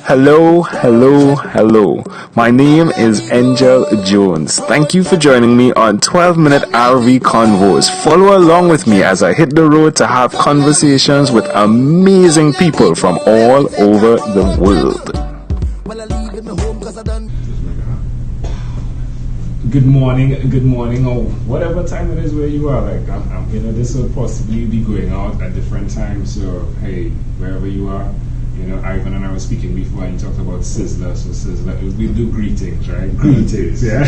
Hello, hello, hello. My name is Angel Jones. Thank you for joining me on 12-minute RV Convos. Follow along with me as I hit the road to have conversations with amazing people from all over the world. Good morning, or whatever time it is where you are. This will possibly be going out at different times. So, hey, wherever you are. Ivan and I were speaking before and talked about Sizzler. So Sizzler, we'll do greetings, right? Greetings, yeah.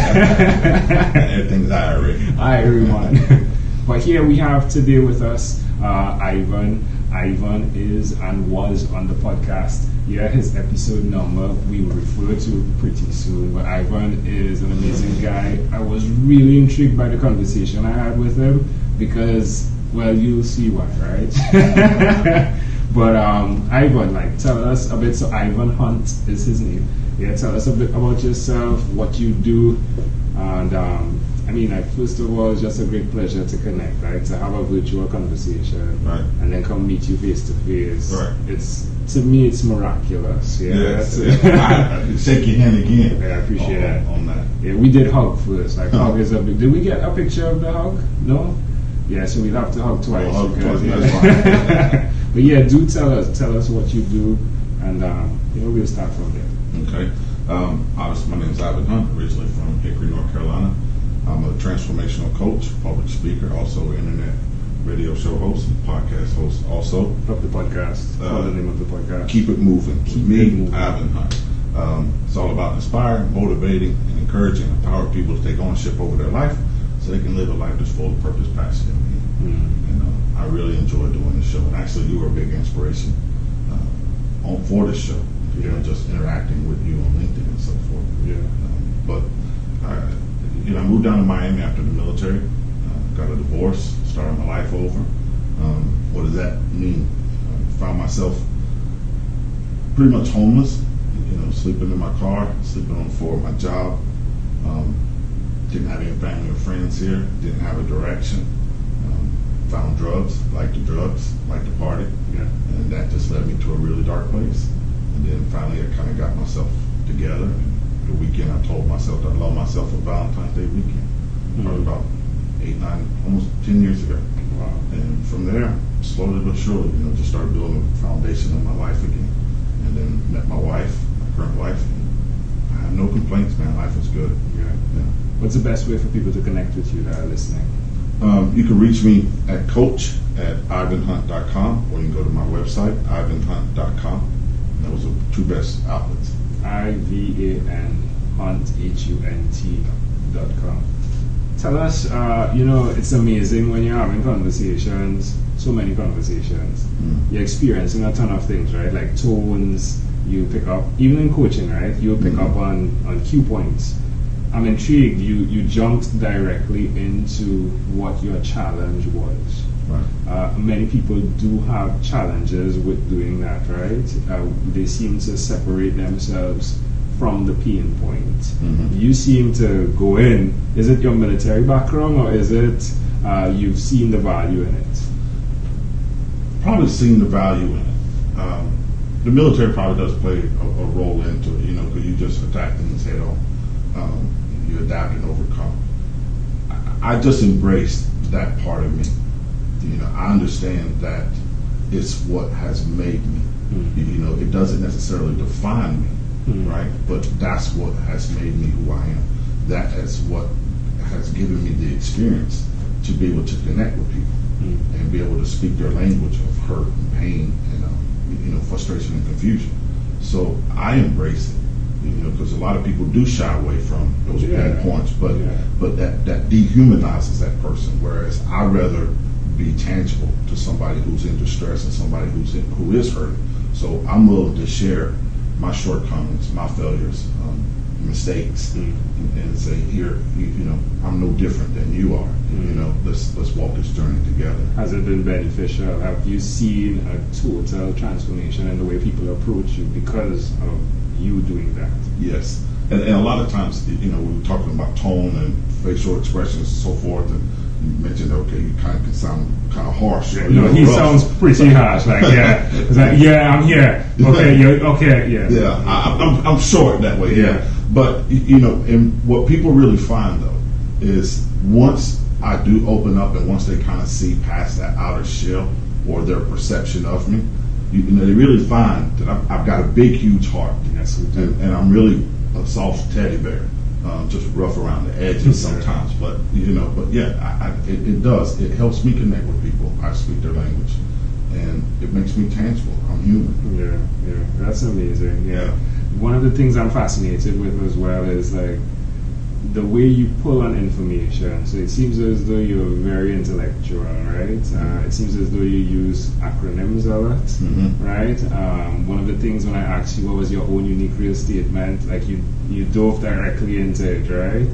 Everything's Irie, man. But here we have today with us Ivan. Ivan is and was on the podcast. Yeah, his episode number we will refer to pretty soon. But Ivan is an amazing guy. I was really intrigued by the conversation I had with him because, well, you'll see why, right? But Ivan, tell us a bit. So Ivan Hunt is his name. Yeah, tell us a bit about yourself, what you do, and first of all, it's just a great pleasure to connect, right? To have a virtual conversation, right? And then come meet you face to face. Right. To me, it's miraculous. Yeah. Yes. I shake your hand again. Yeah, I appreciate that. On that. Yeah, we did hug first. Hug is a big. Did we get a picture of the hug? No. Yeah, so we'd have to hug twice. But yeah, do tell us what you do, and we'll start from there. Okay. Obviously, my name is Ivan Hunt, originally from Hickory, North Carolina. I'm a transformational coach, public speaker, also internet radio show host, and podcast host also. Of the podcast. What's the name of the podcast? Keep It Moving. Keep It Moving. Ivan Hunt. It's all about inspiring, motivating, and encouraging, empowering people to take ownership over their life so they can live a life that's full of purpose, passion, and meaning. And I really enjoy doing this show. And actually, you were a big inspiration for this show. Just interacting with you on LinkedIn and so forth. Yeah. I moved down to Miami after the military. Got a divorce, started my life over. What does that mean? Found myself pretty much homeless. Sleeping in my car, sleeping on the floor of my job. Didn't have any family or friends here. Didn't have a direction. Found drugs, liked the party. Yeah. And that just led me to a really dark place. And then finally I kind of got myself together. And the weekend I told myself that I love myself for Valentine's Day weekend. Probably about 8, 9, almost 10 years ago. Wow. And from there, slowly but surely, just started building a foundation of my life again. And then met my wife, my current wife. And I have no complaints, man. Life is good. Yeah. What's the best way for people to connect with you that are listening? You can reach me at coach@ivanhunt.com, or you can go to my website, ivanhunt.com. Those are two best outlets. IVAN Hunt HUNT.com. Tell us, it's amazing when you're having conversations, so many conversations. You're experiencing a ton of things, right? Like tones, you pick up, even in coaching, right? You'll pick up on cue points. I'm intrigued. You jumped directly into what your challenge was. Right. Many people do have challenges with doing that, right? They seem to separate themselves from the pain point. You seem to go in. Is it your military background, or is it you've seen the value in it? Probably seen the value in it. The military probably does play a role into it, because you just attack things head on. You adapt and overcome. I just embraced that part of me. I understand that it's what has made me. It doesn't necessarily define me, right? But that's what has made me who I am. That is what has given me the experience to be able to connect with people and be able to speak their language of hurt and pain and frustration and confusion. So I embrace it. Because a lot of people do shy away from those pain points, but that dehumanizes that person. Whereas I'd rather be tangible to somebody who's in distress and somebody who is hurting. So I'm willing to share my shortcomings, my failures, mistakes, and say, here, I'm no different than you are. Let's walk this journey together. Has it been beneficial? Have you seen a total transformation in the way people approach you because of you doing that? Yes. And a lot of times, we were talking about tone and facial expressions and so forth, and You mentioned, okay, you kind of can sound kind of harsh. Or, no, he rough. sounds pretty harsh. Like, yeah, it's like, yeah, I'm here. Okay, you're okay, yeah. Yeah, I'm short that way. Yeah, but and what people really find though is once I do open up, and once they kind of see past that outer shell or their perception of me, they really find that I've got a big, huge heart, Yes, and I'm really a soft teddy bear. Just rough around the edges sometimes, but yeah, it does. It helps me connect with people. I speak their language, and it makes me tangible. I'm human. Yeah, that's amazing. Yeah. One of the things I'm fascinated with as well is like the way you pull on information. So it seems as though you're very intellectual, right? It seems as though you use acronyms a lot, right? One of the things when I asked you what was your own unique real statement, like you dove directly into it, right?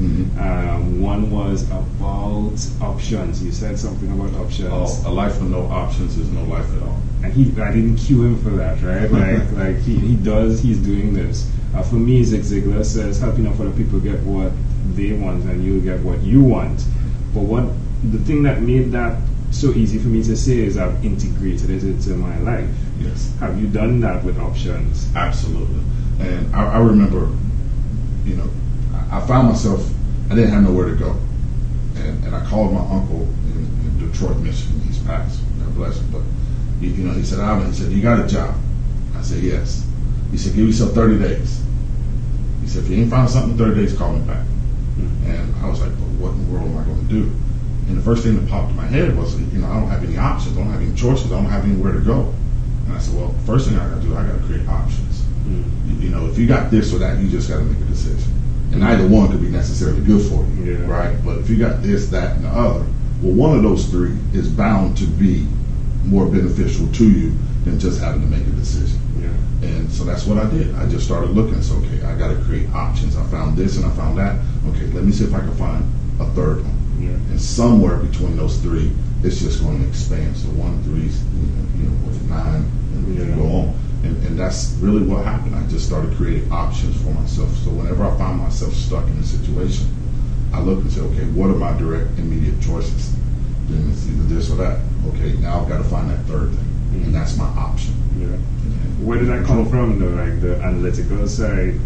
One was about options. You said something about options. Oh, a life with no options is no life at all. And I didn't cue him for that, right? Like he's doing this. For me, Zig Ziglar says, help enough other people get what they want and you'll get what you want. But the thing that made that so easy for me to say is I've integrated it into my life. Yes. Have you done that with options? Absolutely. And I remember, I found myself, I didn't have nowhere to go. And I called my uncle in Detroit, Michigan. He's passed. God bless him. But, he said, Alvin, he said, you got a job? I said, yes. He said, give yourself 30 days. He said, if you ain't found something in 30 days, call me back. And I was like, well, what in the world am I going to do? And the first thing that popped in my head was, I don't have any options. I don't have any choices. I don't have anywhere to go. And I said, well, first thing I got to do, I got to create options. If you got this or that, you just got to make a decision. And neither one could be necessarily good for you, right? But if you got this, that, and the other, well, one of those three is bound to be more beneficial to you than just having to make a decision. And so that's what I did. I just started looking. So, okay, I got to create options. I found this and I found that. Okay, let me see if I can find a third one. And somewhere between those three, it's just going to expand. So 1, 3, with 9, and we can go on. And that's really what happened. I just started creating options for myself. So whenever I find myself stuck in a situation, I look and say, okay, what are my direct, immediate choices? Then it's either this or that. Okay, now I've got to find that third thing. And that's my option. Where did that come from, though, like the analytical side?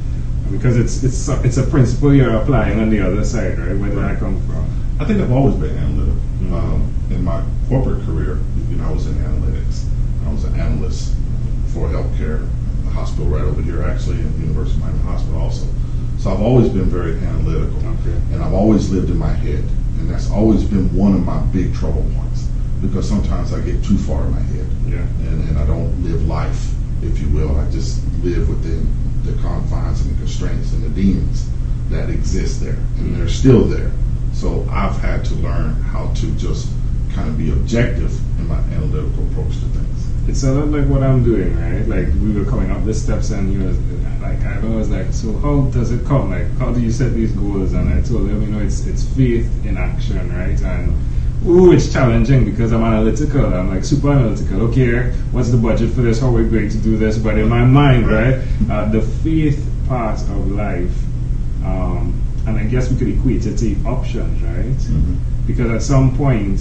Because it's a principle you're applying on the other side, right? Where did that come from? I think I've always been analytical. In my corporate career, I was in analytics. I was an analyst for healthcare, a hospital right over here, actually, at the University of Miami Hospital also. So I've always been very analytical. And I've always lived in my head. And that's always been one of my big trouble points. Because sometimes I get too far in my head. And I don't live life, if you will. I just live within the confines and the constraints and the demons that exist there. And they're still there. So I've had to learn how to just kind of be objective in my analytical approach to things. It's a lot like what I'm doing, right? Like we were coming up the steps and he was like, I was like, so how does it come? Like, how do you set these goals? And I told him, it's faith in action, right? And it's challenging because I'm analytical. I'm like super analytical. Okay, what's the budget for this? How are we going to do this? But in my mind, right, the faith part of life, and I guess we could equate it to options, right? Because at some point,